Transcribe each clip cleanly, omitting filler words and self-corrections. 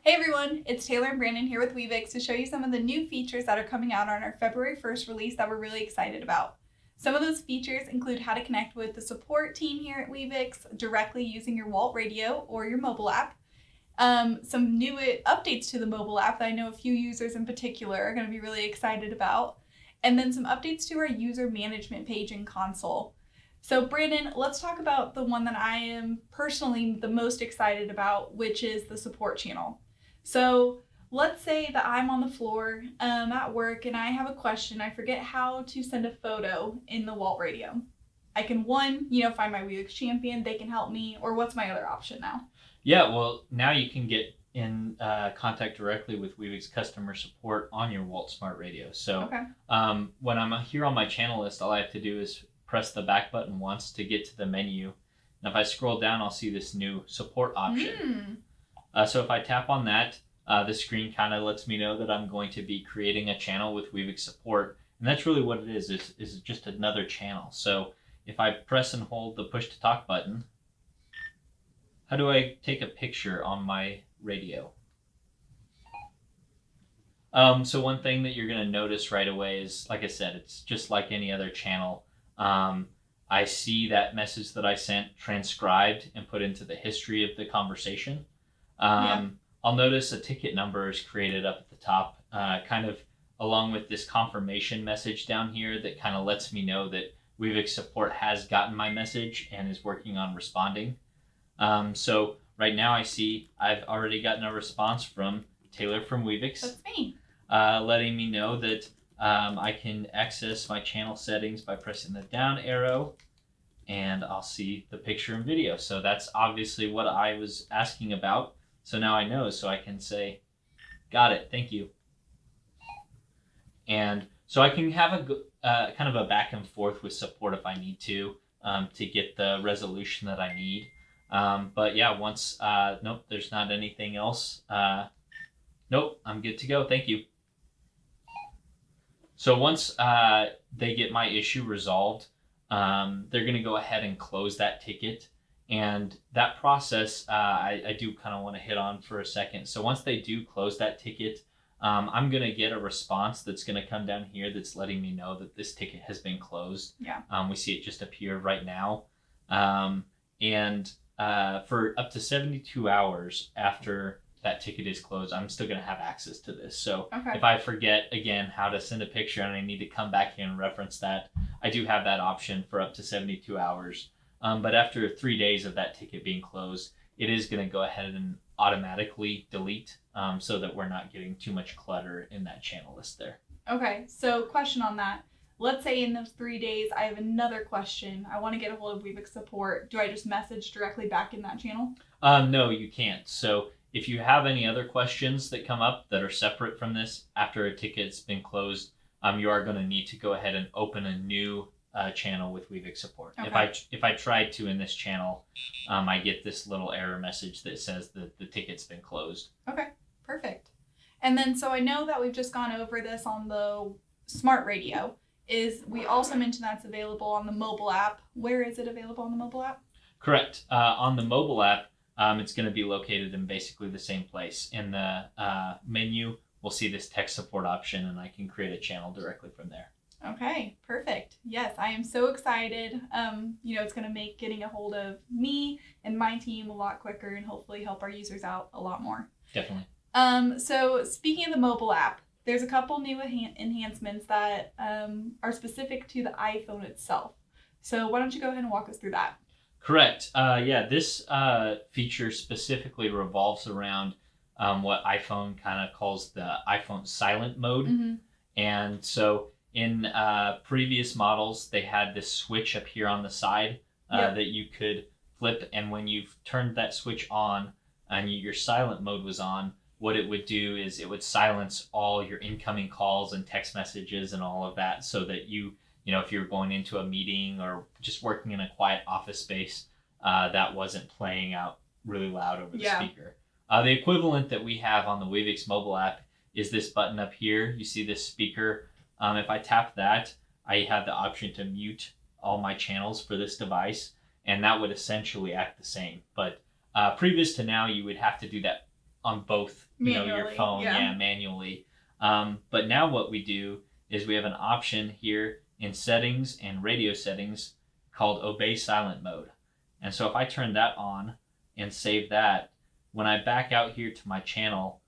Hey everyone, it's Taylor and Brandon here with weavix to show you some of the new features that are coming out on our February 1st release that we're really excited about. Some of those features include how to connect with the support team here at weavix directly using your Walt radio or your mobile app. Some new updates to the mobile app that I know a few users in particular are going to be really excited about. And then some updates to our user management page and console. So Brandon, let's talk about the one that I am personally the most excited about, which is the support channel. So let's say that I'm on the floor at work and I have a question. I forget how to send a photo in the Walt radio. I can find my weavix champion. They can help me. Or what's my other option now? Yeah, well, now you can get in contact directly with weavix customer support on your Walt Smart Radio. So Okay. When I'm here on my channel list, all I have to do is press the back button once to get to the menu. And if I scroll down, I'll see this new support option. So if I tap on that, the screen kind of lets me know that I'm going to be creating a channel with weavix support. And that's really what it is just another channel. So if I press and hold the push to talk button, how do I take a picture on my radio? So one thing that you're going to notice right away is, like I said, it's just like any other channel. I see that message that I sent transcribed and put into the history of the conversation. I'll notice a ticket number is created up at the top, kind of along with this confirmation message down here that kind of lets me know that weavix support has gotten my message and is working on responding. So right now I see I've already gotten a response from Taylor from weavix. That's me. Letting me know that I can access my channel settings by pressing the down arrow, and I'll see the picture and video. So that's obviously what I was asking about. So now I know, so I can say, got it, thank you. And so I can have a kind of a back and forth with support if I need to get the resolution that I need. But yeah, once, nope, there's not anything else. Nope, I'm good to go, thank you. So once they get my issue resolved, they're going to go ahead and close that ticket. And that process, I do kind of want to hit on for a second. So once they do close that ticket, I'm going to get a response that's going to come down here that's letting me know that this ticket has been closed. Yeah. We see it just appear right now. And for up to 72 hours after that ticket is closed, I'm still going to have access to this. So if I forget, again, how to send a picture and I need to come back here and reference that, I do have that option for up to 72 hours. But after 3 days of that ticket being closed, it is going to go ahead and automatically delete so that we're not getting too much clutter in that channel list there. Okay, so question on that. Let's say in those 3 days, I have another question. I want to get a hold of weavix support. Do I just message directly back in that channel? No, you can't. So if you have any other questions that come up that are separate from this after a ticket's been closed, you are going to need to go ahead and open a new channel with weavix support. Okay. If I tried to in this channel, I get this little error message that says that the ticket's been closed. Okay, perfect. And then so I know that we've just gone over this on the smart radio. We also mentioned that's available on the mobile app. Where is it available on the mobile app? Correct. On the mobile app, it's going to be located in basically the same place. In the menu, we'll see this text support option, and I can create a channel directly from there. Okay, perfect. Yes, I am so excited. It's going to make getting a hold of me and my team a lot quicker and hopefully help our users out a lot more. Definitely. So speaking of the mobile app, there's a couple new enhancements that are specific to the iPhone itself. So why don't you go ahead and walk us through that? Correct. This feature specifically revolves around what iPhone kind of calls the iPhone silent mode. Mm-hmm. And so in previous models, they had this switch up here on the side that you could flip. And when you've turned that switch on and your silent mode was on, what it would do is it would silence all your incoming calls and text messages and all of that, so that if you're going into a meeting or just working in a quiet office space, that wasn't playing out really loud over the speaker. The equivalent that we have on the weavix mobile app is this button up here. You see this speaker. If I tap that, I have the option to mute all my channels for this device, and that would essentially act the same. But previous to now, you would have to do that on both, your Manually, phone, yeah. manually. But now what we do is we have an option here in settings and radio settings called obey silent mode. And so if I turn that on and save that, when I back out here to my channel,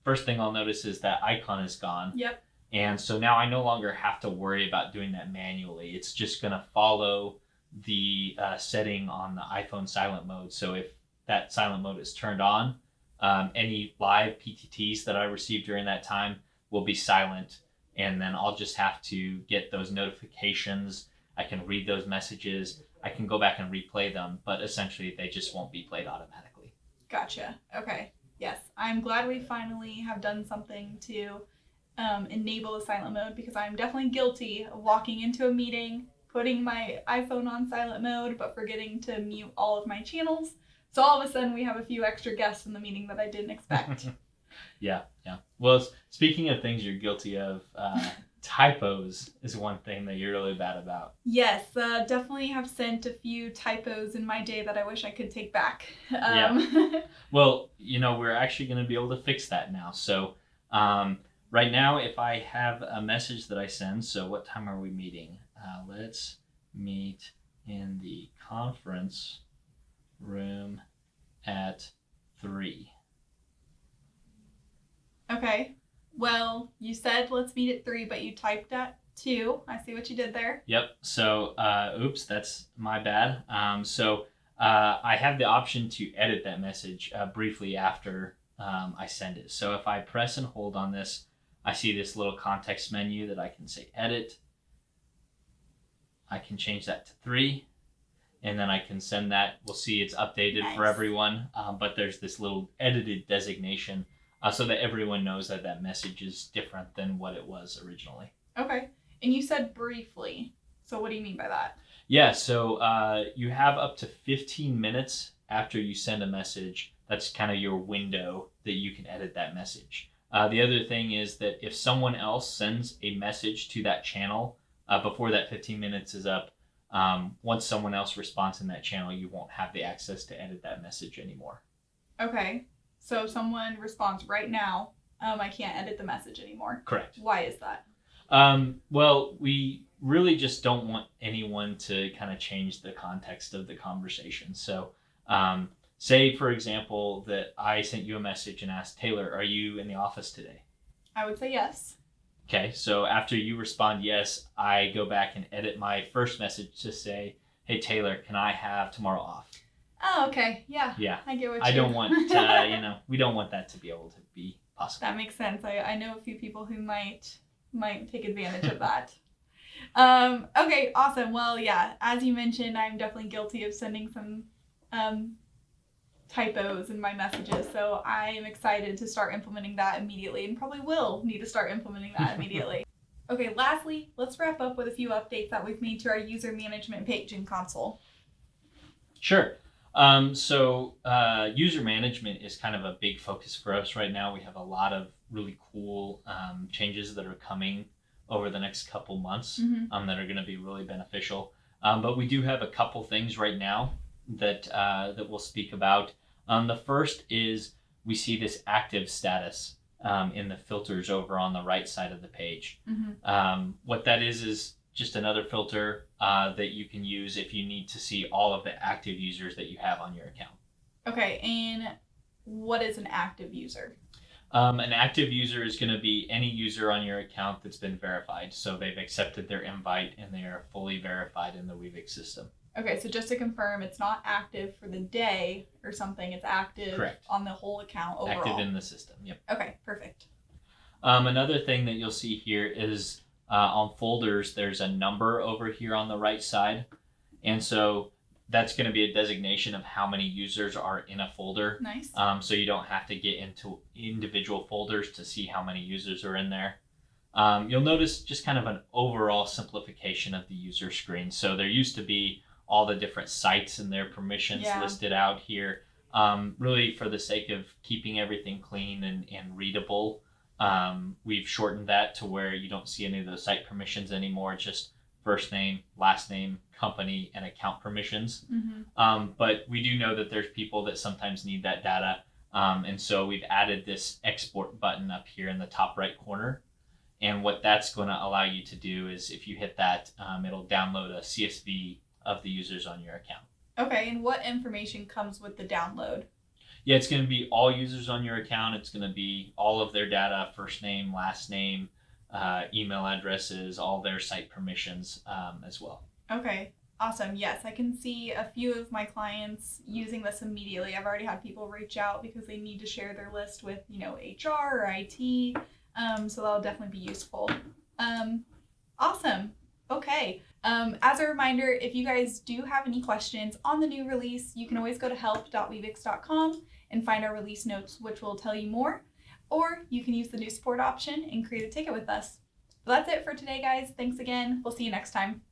first thing I'll notice is that icon is gone. Yep. And so now I no longer have to worry about doing that manually. It's just going to follow the setting on the iPhone silent mode. So if that silent mode is turned on, any live PTTs that I receive during that time will be silent. And then I'll just have to get those notifications. I can read those messages. I can go back and replay them, but essentially they just won't be played automatically. Gotcha. Okay. Yes. I'm glad we finally have done something to enable the silent mode, because I'm definitely guilty of walking into a meeting, putting my iPhone on silent mode, but forgetting to mute all of my channels. So all of a sudden we have a few extra guests in the meeting that I didn't expect. Yeah. Well, speaking of things you're guilty of, typos is one thing that you're really bad about. Yes, definitely have sent a few typos in my day that I wish I could take back. Well, we're actually going to be able to fix that now. So right now, if I have a message that I send, so what time are we meeting? Let's meet in the conference room at 3. Okay. Well, you said let's meet at 3, but you typed at 2. I see what you did there. Yep. So, oops, that's my bad. So I have the option to edit that message briefly after I send it. So if I press and hold on this, I see this little context menu that I can say edit. I can change that to 3. And then I can send that. We'll see it's updated for everyone. But there's this little edited designation so that everyone knows that that message is different than what it was originally. Okay. And you said briefly. So what do you mean by that? Yeah. So you have up to 15 minutes after you send a message. That's kind of your window that you can edit that message. The other thing is that if someone else sends a message to that channel before that 15 minutes is up, once someone else responds in that channel, you won't have the access to edit that message anymore. Okay. So if someone responds right now, I can't edit the message anymore. Correct. Why is that? Well, we really just don't want anyone to kind of change the context of the conversation. So say, for example, that I sent you a message and asked, Taylor, are you in the office today? I would say yes. Okay, so after you respond yes, I go back and edit my first message to say, hey, Taylor, can I have tomorrow off? Oh, okay. Yeah. Yeah. I get what I don't want, we don't want that to be able to be possible. That makes sense. I know a few people who might take advantage of that. Okay, awesome. Well, yeah, as you mentioned, I'm definitely guilty of sending some typos in my messages. So I am excited to start implementing that immediately, and probably will need to start implementing that immediately. Okay, lastly, let's wrap up with a few updates that we've made to our user management page in console. Sure. So user management is kind of a big focus for us right now. We have a lot of really cool changes that are coming over the next couple months that are going to be really beneficial. But we do have a couple things right now that we'll speak about. The first is we see this active status in the filters over on the right side of the page. What that is just another filter that you can use if you need to see all of the active users that you have on your account. Okay, and what is an active user? An active user is going to be any user on your account that's been verified. So they've accepted their invite and they are fully verified in the weavix system. Okay, so just to confirm, it's not active for the day or something. It's active Correct. On the whole account overall. Active in the system, yep. Okay, perfect. Another thing that you'll see here is on folders, there's a number over here on the right side. And so that's going to be a designation of how many users are in a folder. Nice. So you don't have to get into individual folders to see how many users are in there. You'll notice just kind of an overall simplification of the user screen. So there used to be all the different sites and their permissions listed out here, really for the sake of keeping everything clean and readable. We've shortened that to where you don't see any of those site permissions anymore, just first name, last name, company, and account permissions. But we do know that there's people that sometimes need that data. And so we've added this export button up here in the top right corner. And what that's going to allow you to do is if you hit that, it'll download a CSV of the users on your account. Okay, and what information comes with the download? Yeah, it's going to be all users on your account. It's going to be all of their data, first name, last name, email addresses, all their site permissions as well. Okay, awesome. Yes, I can see a few of my clients using this immediately. I've already had people reach out because they need to share their list with, HR or IT. So that'll definitely be useful. Awesome. Okay. As a reminder, if you guys do have any questions on the new release, you can always go to help.weavix.com and find our release notes, which will tell you more. Or you can use the new support option and create a ticket with us. But that's it for today, guys. Thanks again. We'll see you next time.